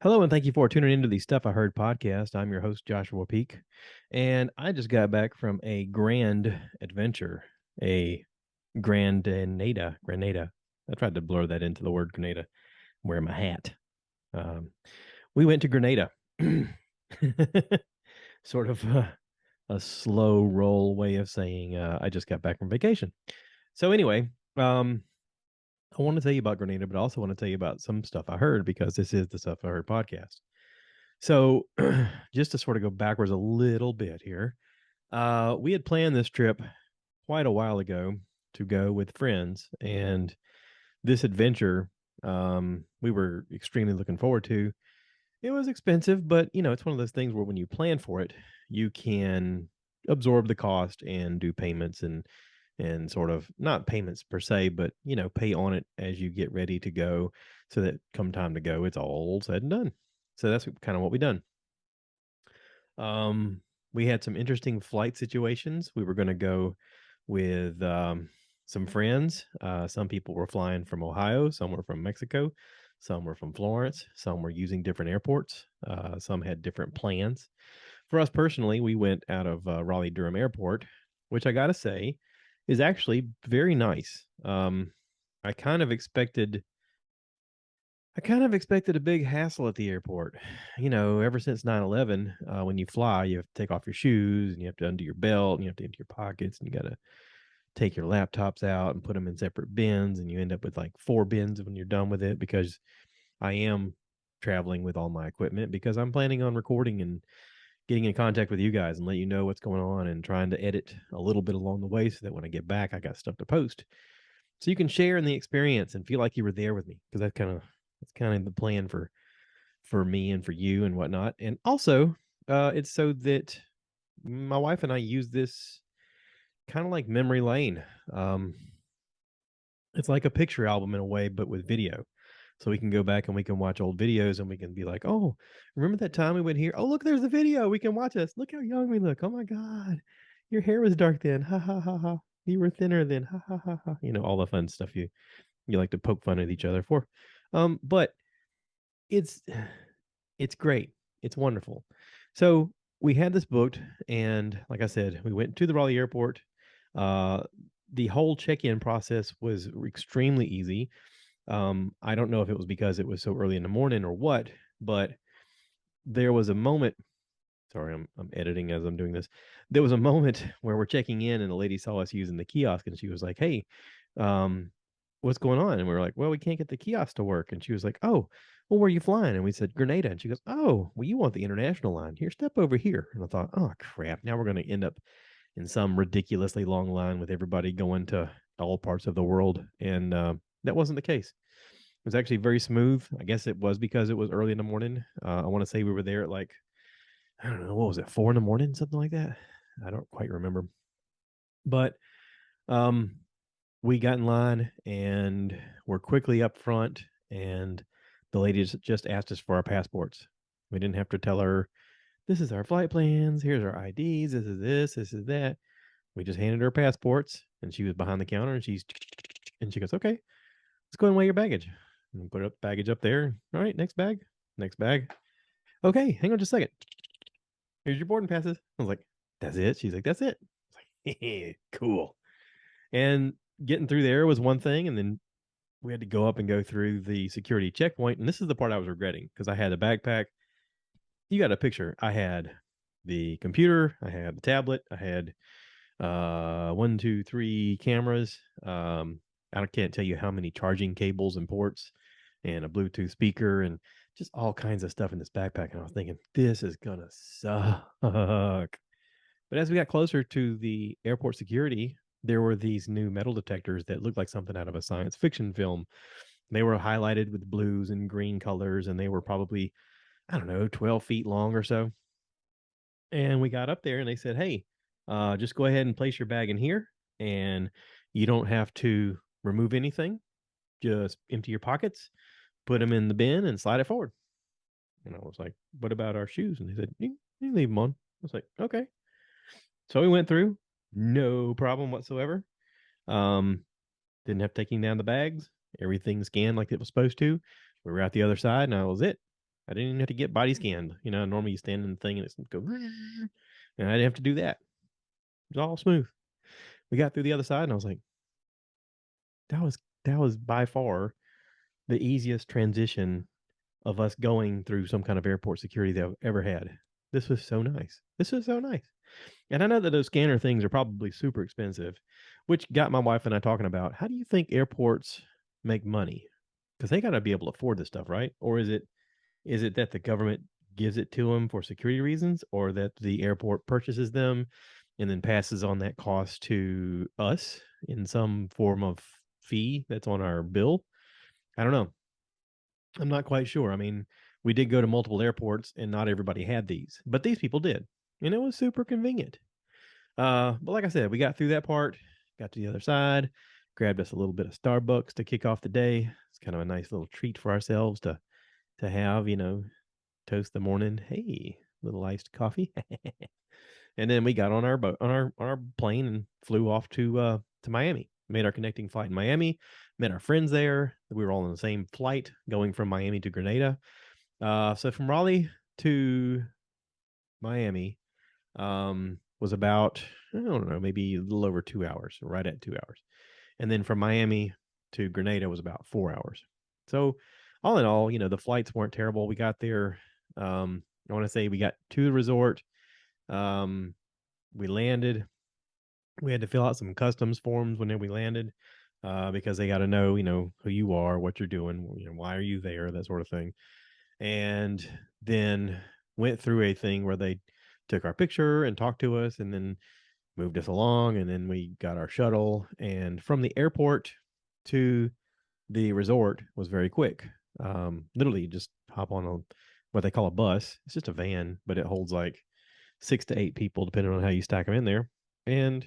Hello, and thank you for tuning into the Stuff I Heard podcast. I'm your host, Joshua Peak, and I just got back from a grand adventure, a Grenada. I tried to blur that into the word Grenada. I'm wearing my hat. Um, we went to Grenada, sort of a slow roll way of saying I just got back from vacation. So, anyway, um, I want to tell you about Grenada, but I also want to tell you about some stuff I heard because this is the Stuff I Heard podcast. So, just to sort of go backwards a little bit here, we had planned this trip quite a while ago to go with friends, and this adventure we were extremely looking forward to. It was expensive, but it's one of those things where when you plan for it, you can absorb the cost and do payments and sort of not payments per se, but pay on it as you get ready to go, so that come time to go, it's all said and done. So that's kind of what we done. Um, we had some interesting flight situations. We were going to go with some friends. Some people were flying from Ohio, some were from Mexico, some were from Florence, some were using different airports, some had different plans. For us personally, we went out of Raleigh Durham Airport, which I got to say is actually very nice. I kind of expected I kind of expected a big hassle at the airport. Ever since 9/11, when you fly, you have to take off your shoes and you have to undo your belt and you have to empty your pockets and you got to take your laptops out and put them in separate bins. And you end up with like 4 bins when you're done with it, because I am traveling with all my equipment because I'm planning on recording and getting in contact with you guys and let you know what's going on and trying to edit a little bit along the way so that when I get back, I got stuff to post. So you can share in the experience and feel like you were there with me, because that's kind of the plan for me and for you and whatnot. And also, it's so that my wife and I use this kind of like memory lane. Um, it's like a picture album in a way, but with video. So we can go back and we can watch old videos and we can be like, oh, remember that time we went here? Oh, look, there's the video. We can watch us. Look how young we look. Oh my God. Your hair was dark then. Ha ha ha ha. You were thinner then. Ha ha ha ha. All the fun stuff you like to poke fun at each other for. But it's it's great. It's wonderful. So we had this booked, and like I said, we went to the Raleigh airport. Uh, the whole check-in process was extremely easy. I don't know if it was because it was so early in the morning or what, but there was a moment. Sorry, I'm editing as I'm doing this. There was a moment where we're checking in, and the lady saw us using the kiosk, and she was like, "Hey, um, what's going on?" And we were like, "Well, we can't get the kiosk to work." And she was like, "Oh, well, where are you flying?" And we said, "Grenada." And she goes, "Oh, well, you want the international line? Here, step over here." And I thought, "Oh crap! Now we're going to end up in some ridiculously long line with everybody going to all parts of the world." And that wasn't the case. It was actually very smooth. I guess it was because it was early in the morning. I want to say we were there at like, I don't know, what was it, 4 in the morning, something like that. I don't quite remember. But um, we got in line and we're quickly up front, and the lady just asked us for our passports. We didn't have to tell her, this is our flight plans, here's our IDs, this is that. We just handed her passports, and she was behind the counter, and she goes, okay, let's go and weigh your baggage. And put up baggage up there. All right, next bag, next bag. Okay, hang on just a second. Here's your boarding passes. I was like, that's it? She's like, that's it. I was like, cool. And getting through there was one thing, and then we had to go up and go through the security checkpoint. And this is the part I was regretting, because I had a backpack. You got a picture. I had the computer, I had the tablet, I had 1, 2, 3 cameras. I can't tell you how many charging cables and ports, and a Bluetooth speaker, and just all kinds of stuff in this backpack. And I was thinking, this is gonna suck. But as we got closer to the airport security, there were these new metal detectors that looked like something out of a science fiction film. They were highlighted with blues and green colors, and they were probably, I don't know, 12 feet long or so. And we got up there and they said, hey, just go ahead and place your bag in here, and you don't have to remove anything. Just empty your pockets, put them in the bin, and slide it forward. And I was like, what about our shoes? And they said, you leave them on. I was like, okay. So we went through, no problem whatsoever. Um, didn't have to taking down the bags. Everything scanned like it was supposed to. We were out the other side, and that was it. I didn't even have to get body scanned. Normally you stand in the thing and it's go, and I didn't have to do that. It was all smooth. We got through the other side, and I was like, that was by far the easiest transition of us going through some kind of airport security that I've ever had. This was so nice. This was so nice. And I know that those scanner things are probably super expensive, which got my wife and I talking about how do you think airports make money? Because they got to be able to afford this stuff, right? Or is it that the government gives it to them for security reasons, or that the airport purchases them and then passes on that cost to us in some form of fee that's on our bill? I don't know. I'm not quite sure. I mean, we did go to multiple airports and not everybody had these, but these people did. And it was super convenient. But like I said, we got through that part, got to the other side, grabbed us a little bit of Starbucks to kick off the day. It's kind of a nice little treat for ourselves to have, toast the morning. Hey, little iced coffee. And then we got on our boat on our plane and flew off to Miami. Made our connecting flight in Miami. Met our friends there. We were all on the same flight going from Miami to Grenada. So from Raleigh to Miami was about, I don't know, maybe a little over 2 hours, right at 2 hours. And then from Miami to Grenada was about 4 hours. So all in all, the flights weren't terrible. We got there. I want to say we got to the resort. Um, we landed. We had to fill out some customs forms whenever we landed, because they got to know, who you are, what you're doing, why are you there, that sort of thing. And then went through a thing where they took our picture and talked to us, and then moved us along, and then we got our shuttle. And from the airport to the resort was very quick. Literally, just hop on what they call a bus. It's just a van, but it holds like 6 to 8 people, depending on how you stack them in there. And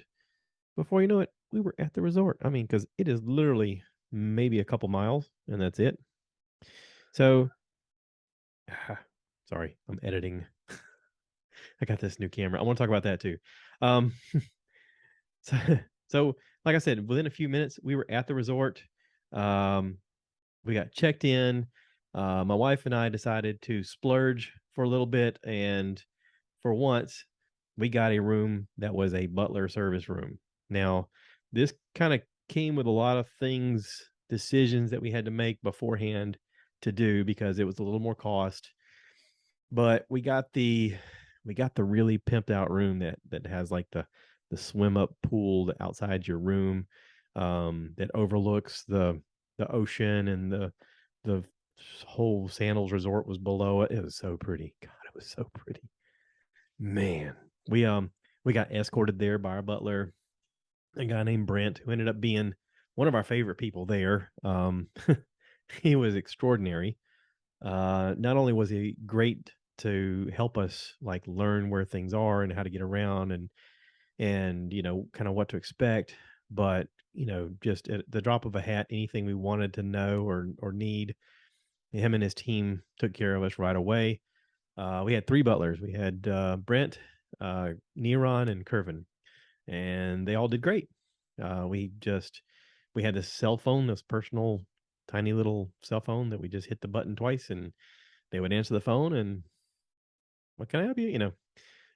before you know it, we were at the resort. I mean, because it is literally maybe a couple miles, and that's it. So, sorry, I'm editing. I got this new camera. I want to talk about that too. Um, so, so like I said, within a few minutes, we were at the resort. Um, we got checked in. My wife and I decided to splurge for a little bit, and for once, we got a room that was a butler service room. Now, this kind of came with a lot of decisions that we had to make beforehand to do because it was a little more cost. But we got the really pimped out room that has like the swim up pool outside your room, that overlooks the ocean, and the whole Sandals resort was below it. It was so pretty. God, it was so pretty. Man, we got escorted there by our butler, a guy named Brent, who ended up being one of our favorite people there. He was extraordinary. Not only was he great to help us like learn where things are and how to get around, and kind of what to expect, but just at the drop of a hat, anything we wanted to know or need, him and his team took care of us right away. We had three butlers. We had Brent, Neron, and Curvin, and they all did great. We had this cell phone, this personal, tiny little cell phone that we just hit the button twice, and they would answer the phone and, "What can I help you?"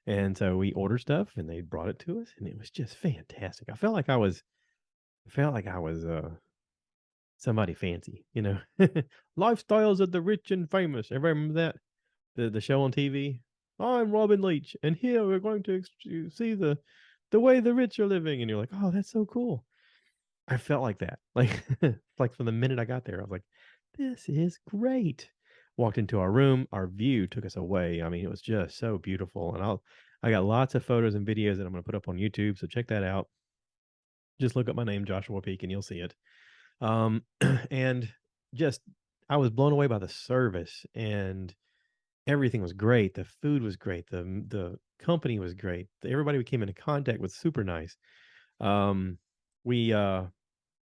And so we ordered stuff, and they brought it to us, and it was just fantastic. I felt like I was somebody fancy. Lifestyles of the rich and famous. Everybody remember that? The show on TV. I'm Robin Leach, and here we're going to see the way the rich are living. And you're like, oh, that's so cool. I felt like that. Like, like from the minute I got there, I was like, this is great. Walked into our room, our view took us away. I mean, it was just so beautiful. And I got lots of photos and videos that I'm going to put up on YouTube, so check that out. Just look up my name, Joshua Peak, and you'll see it. And just I was blown away by the service, and everything was great. The food was great. The company was great. Everybody we came into contact with super nice. Um, we uh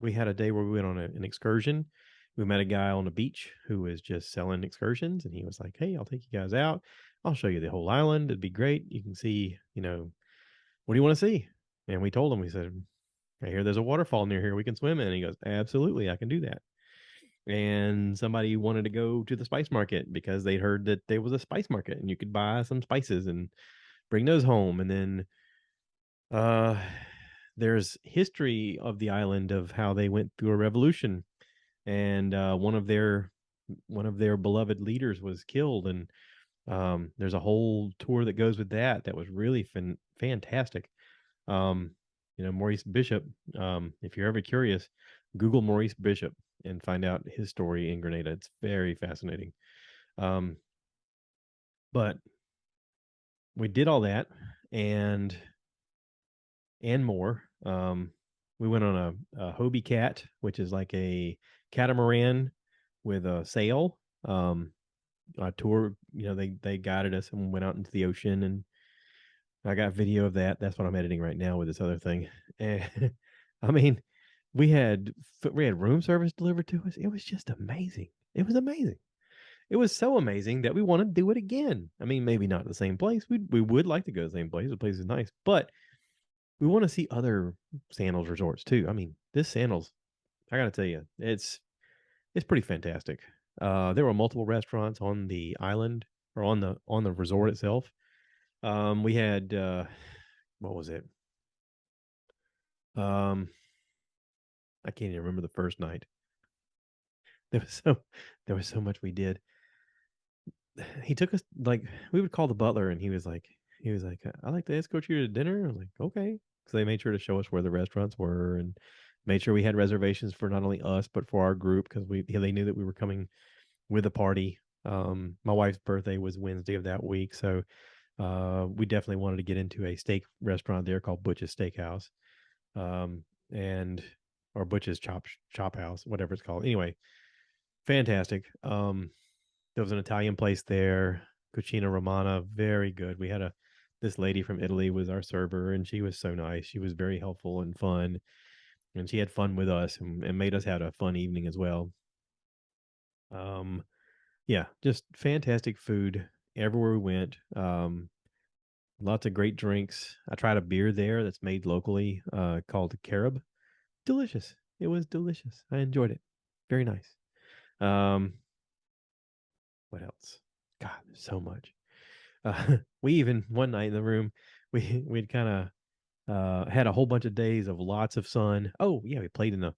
we had a day where we went on an excursion. We met a guy on the beach who was just selling excursions, and he was like, "Hey, I'll take you guys out. I'll show you the whole island. It'd be great. You can see, what do you want to see?" And we told him, we said, "I hear there's a waterfall near here we can swim in." And he goes, "Absolutely, I can do that." and somebody wanted to go to the spice market because they'd heard that there was a spice market and you could buy some spices and bring those home. And then uh, there's history of the island of how they went through a revolution, and one of their beloved leaders was killed, and there's a whole tour that goes with that. That was really fantastic. Um, Maurice Bishop. If you're ever curious, Google Maurice Bishop and find out his story in Grenada. It's very fascinating. Um, but we did all that and more. We went on a Hobie Cat, which is like a catamaran with a sail. A tour. They guided us and went out into the ocean, and I got video of that. That's what I'm editing right now with this other thing. And I mean, we had room service delivered to us. It was just amazing. It was amazing. It was so amazing that we want to do it again. I mean, maybe not the same place. We would like to go to the same place. The place is nice, but we want to see other Sandals resorts too. I mean, this Sandals, I got to tell you, it's pretty fantastic. There were multiple restaurants on the island or on the resort itself. We had what was it? Um, I can't even remember the first night. There was so there was so much we did. He took us, like, we would call the butler, and he was like, "I like to escort you to dinner." I was like, "Okay." So they made sure to show us where the restaurants were and made sure we had reservations for not only us but for our group because they knew that we were coming with a party. My wife's birthday was Wednesday of that week, so we definitely wanted to get into a steak restaurant there called Butch's Steakhouse, and or Butch's Chop House, whatever it's called. Anyway, fantastic. There was an Italian place there, Cucina Romana, very good. We had a this lady from Italy was our server, and she was so nice. She was very helpful and fun, and she had fun with us and made us have a fun evening as well. Um, yeah, just fantastic food everywhere we went. Lots of great drinks. I tried a beer there that's made locally, called Carib. Delicious. It was delicious. I enjoyed it. Very nice. Um, what else? God, there's so much. We even one night in the room, we'd kind of had a whole bunch of days of lots of sun. Oh yeah, we played in the.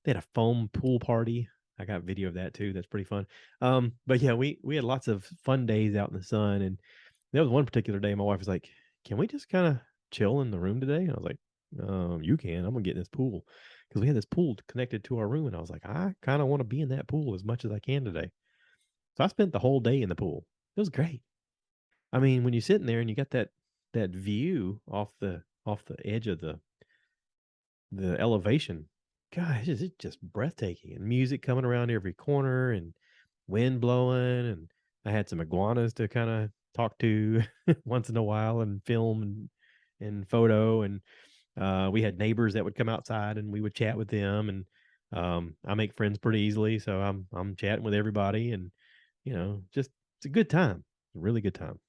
They had a foam pool party. I got video of that too. That's pretty fun. But yeah, we had lots of fun days out in the sun, and there was one particular day my wife was like, "Can we just kind of chill in the room today?" And I was like, "You can. I'm gonna get in this pool because we had this pool connected to our room." And I was like, "I kind of want to be in that pool as much as I can today." So I spent the whole day in the pool. It was great. I mean, when you're sitting there and you got that view off the edge of the elevation, gosh, it's just breathtaking. And music coming around every corner and wind blowing. And I had some iguanas to kind of talk to once in a while and film and photo. And we had neighbors that would come outside and we would chat with them. And I make friends pretty easily, so I'm chatting with everybody, and just it's a good time, a really good time.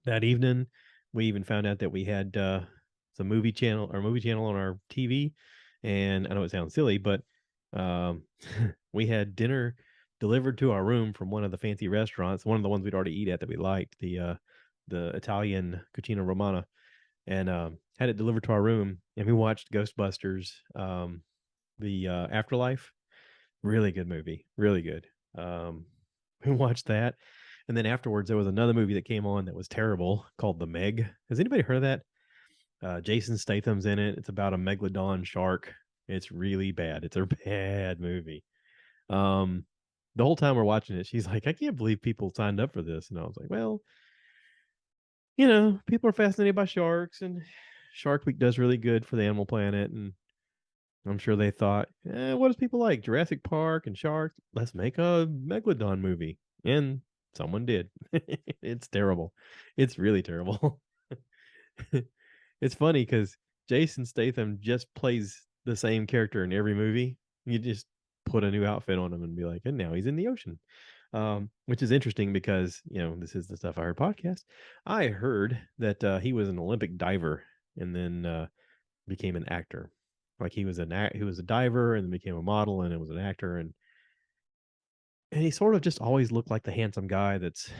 That evening, we even found out that we had some movie channel on our TV, and I know it sounds silly, but um, we had dinner delivered to our room from one of the fancy restaurants, one of the ones we'd already eat at that we liked, the Italian Cucina Romana, and had it delivered to our room, and we watched Ghostbusters, the Afterlife. Really good movie, really good. Um, we watched that, and then afterwards there was another movie that came on that was terrible called The Meg. Has anybody heard of that? Jason Statham's in it. It's about a megalodon shark. It's really bad. It's a bad movie. Um, the whole time we're watching it, she's like, "I can't believe people signed up for this," and I was like, "Well, people are fascinated by sharks, and Shark Week does really good for the animal planet, and I'm sure they thought, what does people like? Jurassic Park and sharks? Let's make a Megalodon movie." And someone did. It's terrible. It's really terrible. It's funny because Jason Statham just plays the same character in every movie. You just put a new outfit on him and be like, and now he's in the ocean. Which is interesting because, this is the Stuff I Heard podcast. I heard that he was an Olympic diver and then became an actor. Like he was a diver and then became a model and it was an actor, and And he sort of just always looked like the handsome guy that's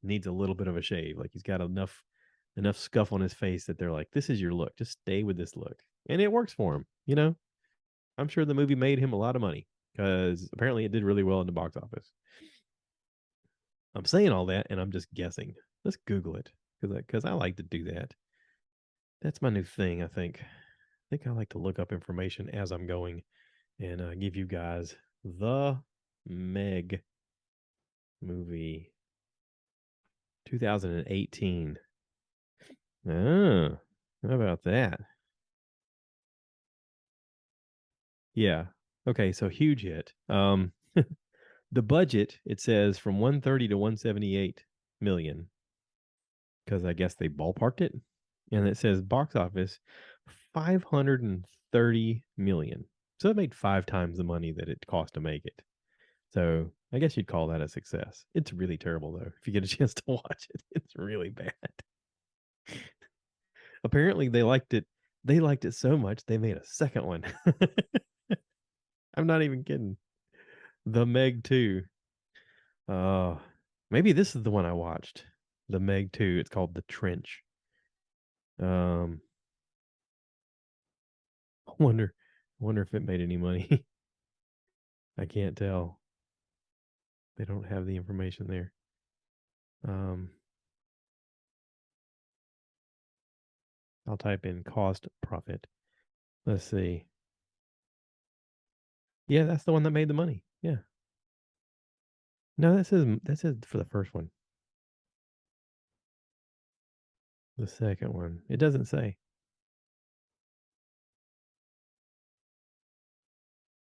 needs a little bit of a shave. Like he's got enough scuff on his face that they're like, this is your look. Just stay with this look. And it works for him, you know? I'm sure the movie made him a lot of money because apparently it did really well in the box office. I'm saying all that and I'm just guessing. Let's Google it because I like to do that. That's my new thing, I think. I think I like to look up information as I'm going and give you guys the Meg movie 2018. Oh, how about that? Yeah. Okay, so huge hit. The budget it says from 130 to 178 million because I guess they ballparked it, and it says box office 530 million. So it made 5 times the money that it cost to make it. So I guess you'd call that a success. It's really terrible though. If you get a chance to watch it, it's really bad. Apparently they liked it. They liked it so much they made a second one. I'm not even kidding. The Meg 2. Uh maybe this is the one I watched. The Meg 2. It's called The Trench. Um I wonder if it made any money. I can't tell. They don't have the information there. Um I'll type in cost profit. Let's see. Yeah, that's the one that made the money. Yeah. No, that says for the first one. The second one. It doesn't say.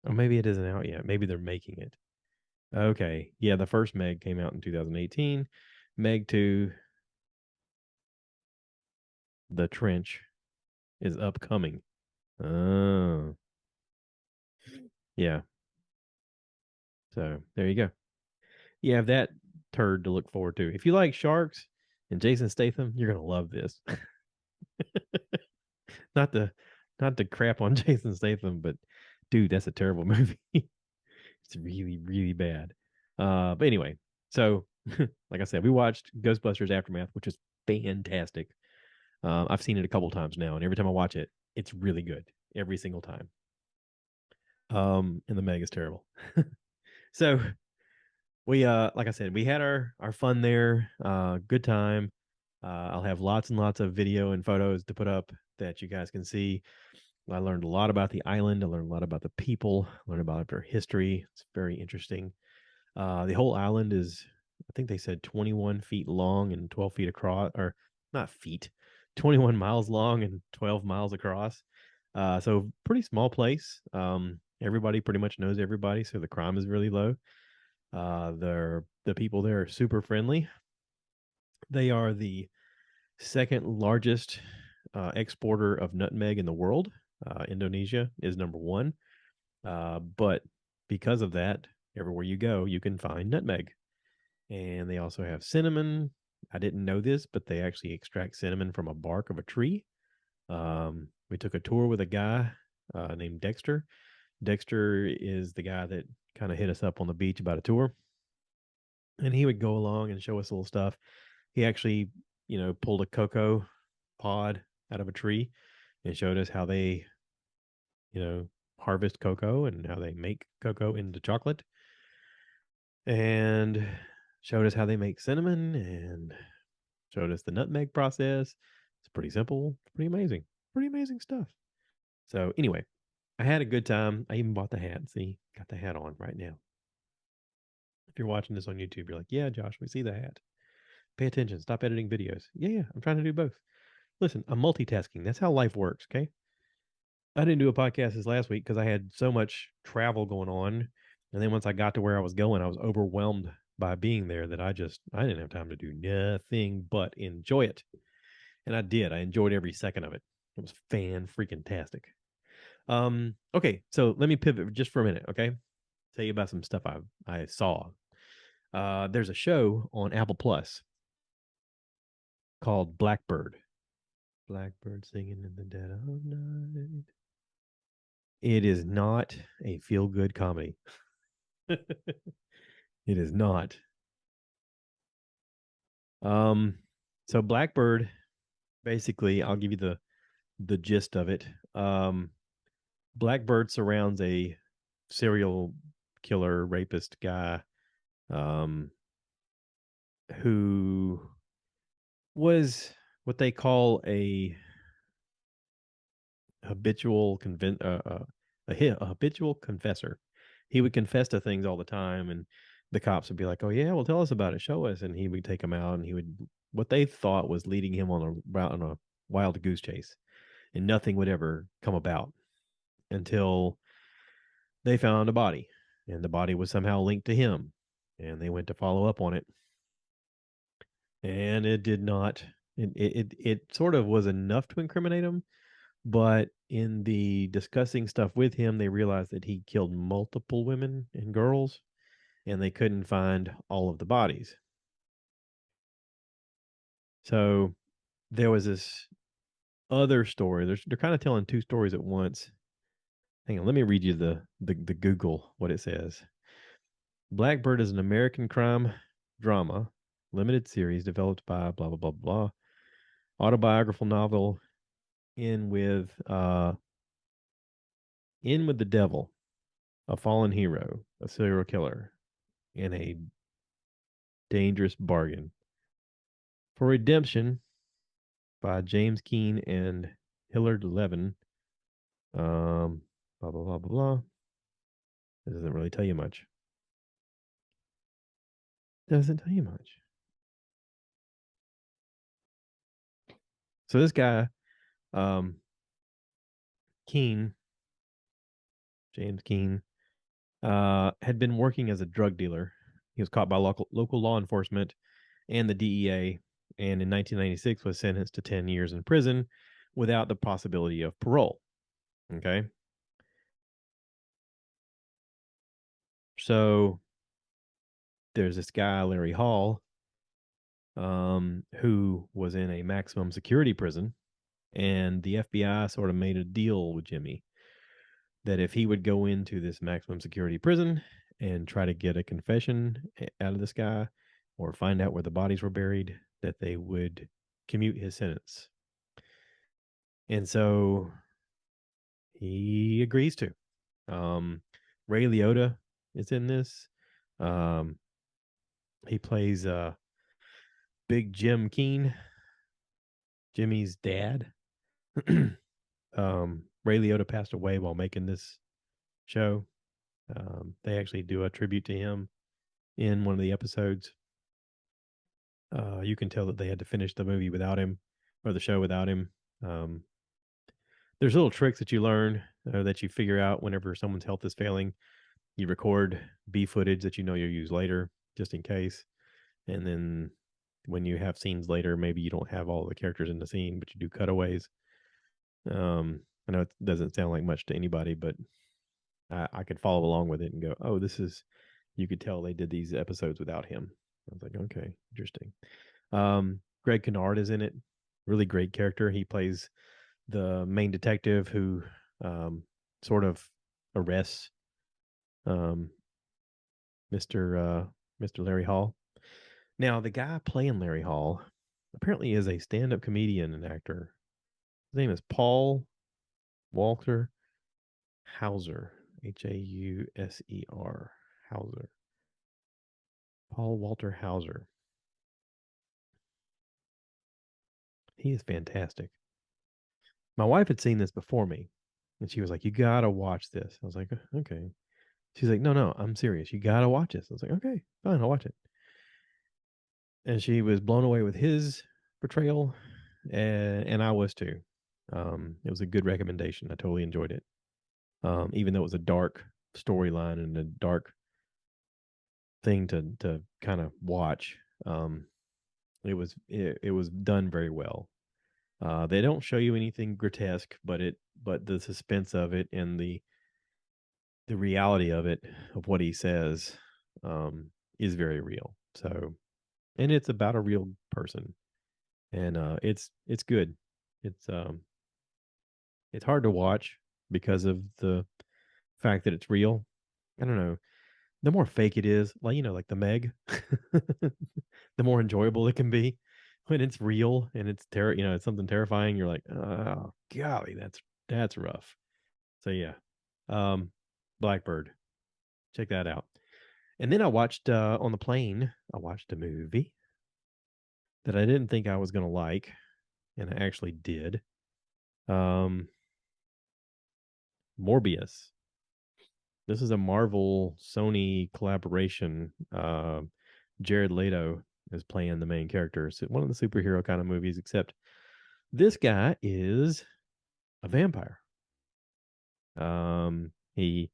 Or maybe it isn't out yet. Maybe they're making it. Okay. Yeah, the first Meg came out in 2018. Meg 2, The Trench, is upcoming. Oh. Yeah. So there you go. You have that turd to look forward to. If you like sharks and Jason Statham, you're gonna love this. not to not to crap on Jason Statham, but dude, that's a terrible movie. It's really, really bad. But anyway, so like I said, we watched Ghostbusters Aftermath, which is fantastic. I've seen it a couple times now, and every time I watch it, it's really good every single time. And the Meg is terrible. So we like I said, we had our fun there. Good time. I'll have lots and lots of video and photos to put up that you guys can see. I learned a lot about the island. I learned a lot about the people. Learned about their history. It's very interesting. The whole island is, I think they said 21 feet long and 12 feet across, or not feet, 21 miles long and 12 miles across. So pretty small place. Everybody pretty much knows everybody, so the crime is really low. The people there are super friendly. They are the second largest exporter of nutmeg in the world. Indonesia is number one. But because of that, everywhere you go, you can find nutmeg. And they also have cinnamon. I didn't know this, but they actually extract cinnamon from a bark of a tree. We took a tour with a guy named Dexter. Dexter is the guy that kind of hit us up on the beach about a tour. And he would go along and show us little stuff. He actually, pulled a cocoa pod out of a tree and showed us how they, you know, harvest cocoa and how they make cocoa into chocolate, and showed us how they make cinnamon and showed us the nutmeg process. It's pretty simple, pretty amazing, pretty amazing stuff. So anyway, I had a good time. I even bought the hat. See, got the hat on right now. If you're watching this on YouTube, you're like, yeah, Josh, we see the hat. Pay attention. Stop editing videos. Yeah, I'm trying to do both. Listen, I'm multitasking. That's how life works. Okay. I didn't do a podcast this last week because I had so much travel going on. And then once I got to where I was going, I was overwhelmed by being there that I didn't have time to do nothing but enjoy it. And I did. I enjoyed every second of it. It was fan freaking tastic. Okay, so let me pivot just for a minute, okay? Tell you about some stuff I saw. There's a show on Apple Plus called Blackbird. Blackbird singing in the dead of night. It is not a feel good comedy. It is not. Um, so Blackbird, basically, I'll give you the gist of it. Blackbird surrounds a serial killer rapist guy, um, who was what they call habitual convin- a habitual confessor. He would confess to things all the time, and the cops would be like, "Oh yeah, well tell us about it, show us," and he would take them out, and he would what they thought was leading him on a wild goose chase, and nothing would ever come about until they found a body, and the body was somehow linked to him, and they went to follow up on it, and it did not. It sort of was enough to incriminate him, but in the discussing stuff with him, they realized that he killed multiple women and girls, and they couldn't find all of the bodies. So there was this other story. They're kind of telling two stories at once. Hang on, let me read you the Google what it says. Blackbird is an American crime drama limited series developed by blah blah blah blah autobiographical novel in with uh in with the devil, a fallen hero, a serial killer, and a dangerous bargain for redemption by James Keene and Hillard Levin. Blah blah blah blah blah. It doesn't really tell you much. Doesn't tell you much. So this guy, um, Keene, James Keene, had been working as a drug dealer. He was caught by local law enforcement and the DEA, and in 1996 was sentenced to 10 years in prison without the possibility of parole. Okay, so there's this guy Larry Hall, who was in a maximum security prison, and the FBI sort of made a deal with Jimmy that if he would go into this maximum security prison and try to get a confession out of this guy or find out where the bodies were buried, that they would commute his sentence. And so he agrees to. Ray Liotta is in this. Um, he plays Big Jim Keene, Jimmy's dad. Ray Liotta passed away while making this show. They actually do a tribute to him in one of the episodes. You can tell that they had to finish the movie without him or the show without him. Um, there's little tricks that you learn that you figure out whenever someone's health is failing. You record B footage that you know you'll use later just in case. And then when you have scenes later, maybe you don't have all the characters in the scene, but you do cutaways. I know it doesn't sound like much to anybody, but I could follow along with it and go, oh, this is, you could tell they did these episodes without him. I was like, okay, interesting. Greg Kennard is in it. Really great character. He plays the main detective who sort of arrests um, Mr. Larry Hall. Now, the guy playing Larry Hall apparently is a stand-up comedian and actor. His name is Paul Walter Hauser. Hauser. Hauser. Paul Walter Hauser. He is fantastic. My wife had seen this before me, and she was like, "You gotta watch this." I was like, "Okay." She's like, "No, no, I'm serious. You gotta watch this." I was like, "Okay, fine, I'll watch it." And she was blown away with his portrayal, and I was too. It was a good recommendation. I totally enjoyed it, even though it was a dark storyline and a dark thing to kind of watch. It was done very well. They don't show you anything grotesque, but the suspense of it and the reality of it of what he says is very real. So, and it's about a real person, and it's good. It's um it's hard to watch because of the fact that it's real. I don't know. the more fake it is, like, like the Meg, the more enjoyable it can be. When it's real and it's something terrifying, you're like, "Oh, golly, that's rough." So, yeah. Um, Blackbird, check that out. And then I watched, on the plane, I watched a movie that I didn't think I was gonna like, and I actually did. Um, Morbius. This is a Marvel Sony collaboration. Jared Leto is playing the main character. It's one of the superhero kind of movies, except this guy is a vampire. He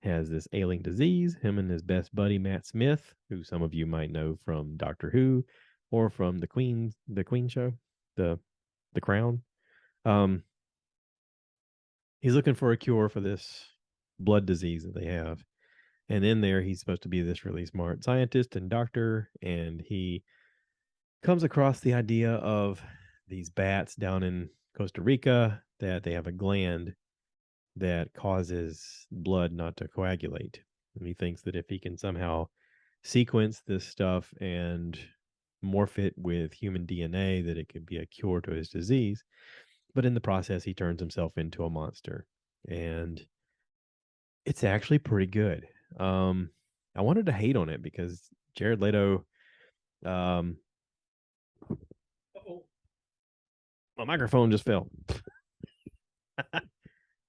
has this ailing disease. Him and his best buddy Matt Smith, who some of you might know from Doctor Who or from the Queen show, the the Crown. Um, he's looking for a cure for this blood disease that they have. And in there, he's supposed to be this really smart scientist and doctor, and he comes across the idea of these bats down in Costa Rica that they have a gland that causes blood not to coagulate. And he thinks that if he can somehow sequence this stuff and morph it with human DNA, that it could be a cure to his disease. But in the process, he turns himself into a monster. And it's actually pretty good. Um, I wanted to hate on it because Jared Leto, um, uh-oh, my microphone just fell.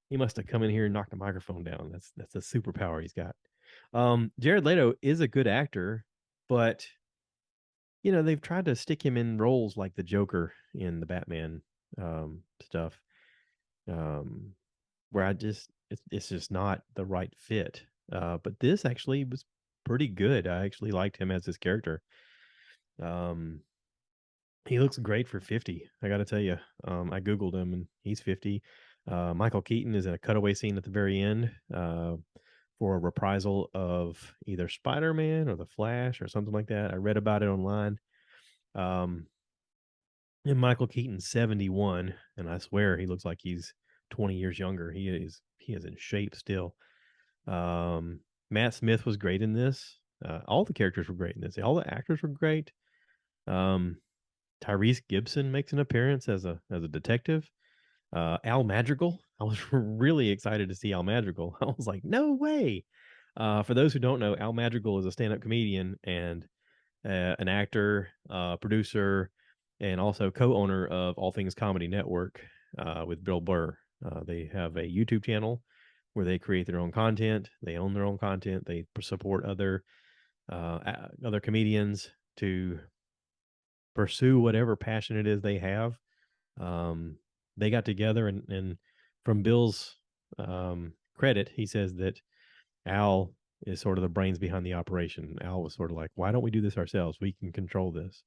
He must have come in here and knocked the microphone down. That's a superpower he's got. Jared Leto is a good actor, but they've tried to stick him in roles like the Joker in the Batman stuff, um, where it's just not the right fit. But this actually was pretty good. I actually liked him as his character. Um, he looks great for 50. I got to tell you. I googled him and he's 50. Michael Keaton is in a cutaway scene at the very end for a reprisal of either Spider Man or the Flash or something like that. I read about it online. Um, and Michael Keaton's 71, and I swear he looks like he's 20 years younger. He is in shape still. Matt Smith was great in this. All the characters were great in this. All the actors were great. Um, Tyrese Gibson makes an appearance as a detective. Al Madrigal. I was really excited to see Al Madrigal. I was like, no way. For those who don't know, Al Madrigal is a stand-up comedian and an actor, producer, and also co-owner of All Things Comedy Network with Bill Burr. They have a YouTube channel where they create their own content. They own their own content. They support other comedians to pursue whatever passion it is they have. Um, they got together and from Bill's credit, he says that Al is sort of the brains behind the operation. Al was sort of like, why don't we do this ourselves? We can control this.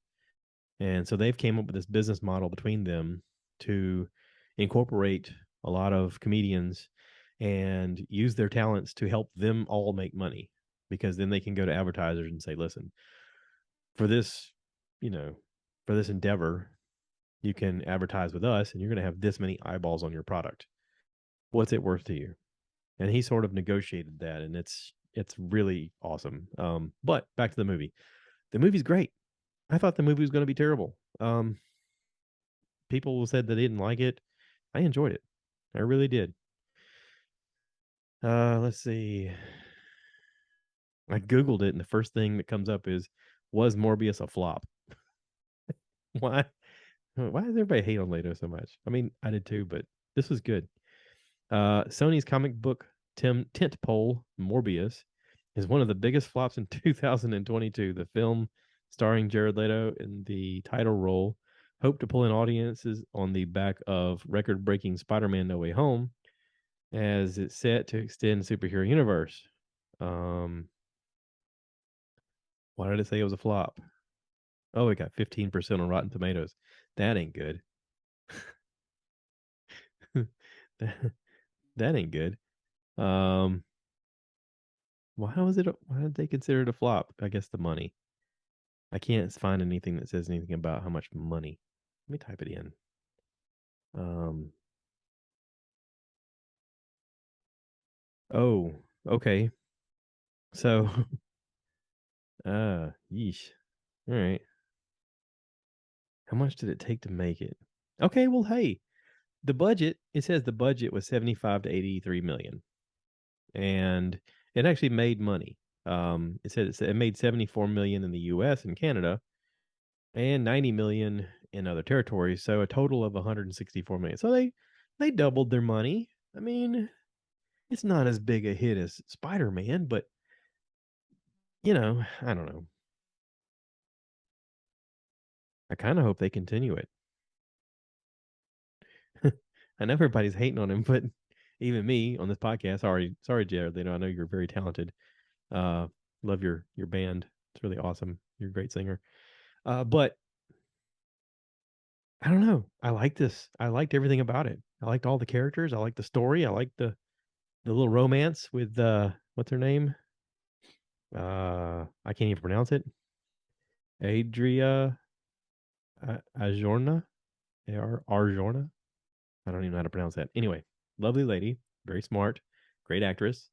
And so they've came up with this business model between them to incorporate a lot of comedians and use their talents to help them all make money because then they can go to advertisers and say, listen, for this, you know, for this endeavor, you can advertise with us and you're going to have this many eyeballs on your product. What's it worth to you? And he sort of negotiated that and it's really awesome. But back to the movie. The movie's great. I thought the movie was going to be terrible. People said that they didn't like it. I enjoyed it. I really did. Let's see. I googled it and the first thing that comes up is was Morbius a flop? Why why does everybody hate on Leto so much? I mean, I did too, but this was good. Sony's comic book tentpole Morbius is one of the biggest flops in 2022. The film, starring Jared Leto in the title role, hoped to pull in audiences on the back of record-breaking Spider-Man: No Way Home, as it's set to extend the superhero universe. Um, why did it say it was a flop? Oh, it got 15% on Rotten Tomatoes. That ain't good. that, that ain't good. Um, why did they consider it a flop? I guess the money. I can't find anything that says anything about how much money. Let me type it in. Um, oh, okay. So, yeesh. All right. How much did it take to make it? Okay, well, hey, the budget, it says the budget was 75 to 83 million. And it actually made money. It made 74 million in the US and Canada and 90 million in other territories, so a total of 164 million. So they doubled their money. I mean, it's not as big a hit as Spider-Man, but I don't know. I kind of hope they continue it. I know everybody's hating on him, but even me on this podcast, sorry, Jared. I know you're very talented. Uh, love your band. It's really awesome. You're a great singer. But I don't know. I like this. I liked everything about it. I liked all the characters. I liked the story. I liked the little romance with what's her name? I can't even pronounce it. Adria Arjona. Arjona. I don't even know how to pronounce that. Anyway, lovely lady, very smart, great actress.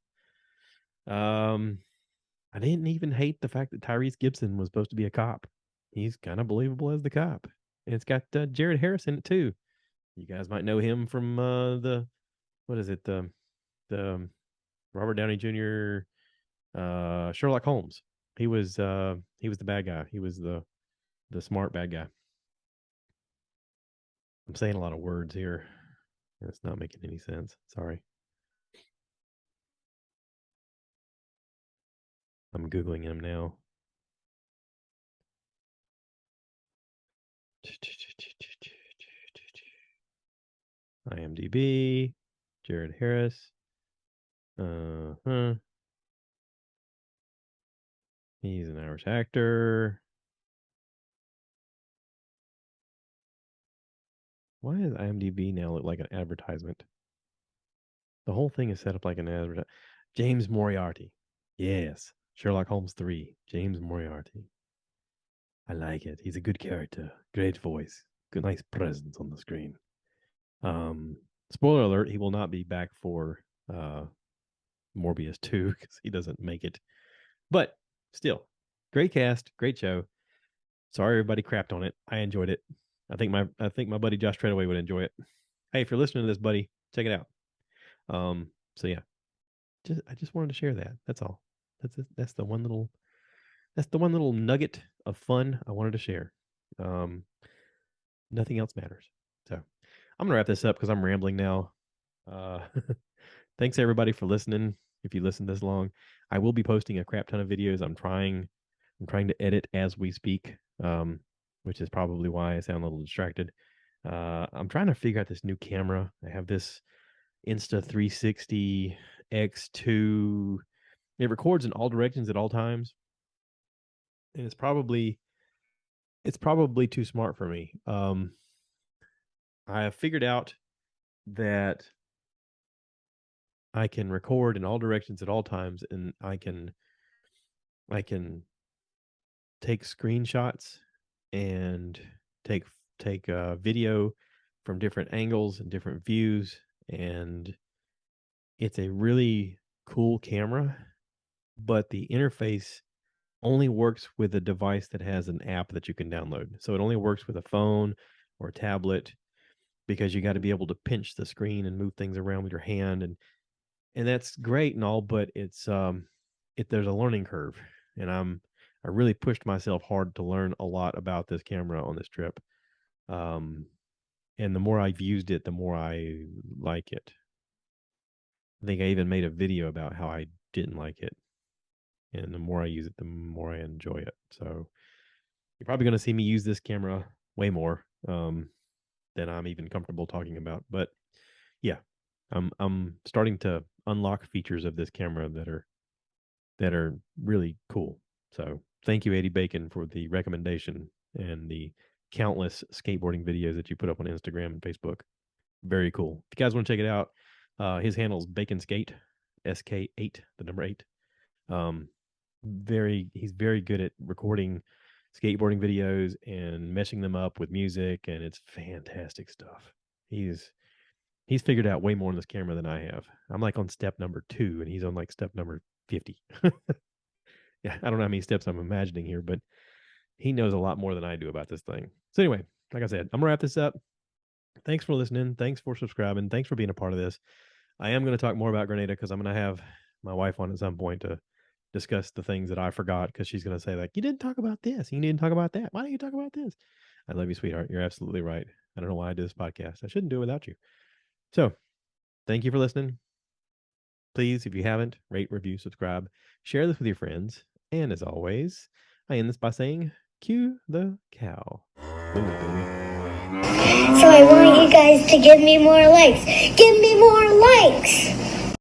Um, I didn't even hate the fact that Tyrese Gibson was supposed to be a cop. He's kind of believable as the cop. And it's got Jared Harris in it too. You guys might know him from the what is it the Robert Downey Jr. Sherlock Holmes. He was the bad guy. He was the smart bad guy. I'm saying a lot of words here. It's not making any sense. Sorry. I'm googling him now. IMDb. Jared Harris. Huh. He's an Irish actor. Why does IMDb now look like an advertisement? The whole thing is set up like an advertisement. James Moriarty. Yes. Sherlock Holmes 3. James Moriarty. I like it. He's a good character. Great voice. Good, nice presence on the screen. Spoiler alert: he will not be back for Morbius 2 because he doesn't make it. But still, great cast, great show. Sorry everybody crapped on it. I enjoyed it. I think my buddy Josh Treadaway would enjoy it. Hey, if you're listening to this, buddy, check it out. So yeah, I just wanted to share that. That's all. That's the one little nugget of fun I wanted to share. Um, Nothing else matters. So I'm gonna wrap this up because I'm rambling now. Uh, thanks everybody for listening. If you listened this long, I will be posting a crap ton of videos. I'm trying to edit as we speak, which is probably why I sound a little distracted. I'm trying to figure out this new camera. I have this Insta360 X2. It records in all directions at all times, and it's probably too smart for me. I have figured out that I can record in all directions at all times, and I can take screenshots and take video from different angles and different views, and it's a really cool camera. But the interface only works with a device that has an app that you can download. So it only works with a phone or a tablet because you got to be able to pinch the screen and move things around with your hand, and that's great and all, but there's a learning curve, and I really pushed myself hard to learn a lot about this camera on this trip. Um, and the more I've used it, the more I like it. I think I even made a video about how I didn't like it, and the more I use it, the more I enjoy it. So you're probably going to see me use this camera way more than I'm even comfortable talking about. But yeah, I'm starting to unlock features of this camera that are really cool. So thank you, Eddie Bacon, for the recommendation and the countless skateboarding videos that you put up on Instagram and Facebook. Very cool. If you guys want to check it out, his handle is Bacon Skate, SK8, the number 8. He's very good at recording skateboarding videos and meshing them up with music, and it's fantastic stuff. He's figured out way more on this camera than I have. I'm like on step number 2, and he's on like step number 50. Yeah, I don't know how many steps I'm imagining here, but he knows a lot more than I do about this thing. So anyway, like I said, I'm gonna wrap this up. Thanks for listening. Thanks for subscribing. Thanks for being a part of this. I am going to talk more about Grenada because I'm going to have my wife on at some point to discuss the things that I forgot because she's going to say, like, you didn't talk about this. You didn't talk about that. Why don't you talk about this? I love you, sweetheart. You're absolutely right. I don't know why I do this podcast. I shouldn't do it without you. So thank you for listening. Please, if you haven't, rate, review, subscribe, share this with your friends. And as always, I end this by saying, cue the cow. Ooh, baby. So I want you guys to give me more likes. Give me more likes!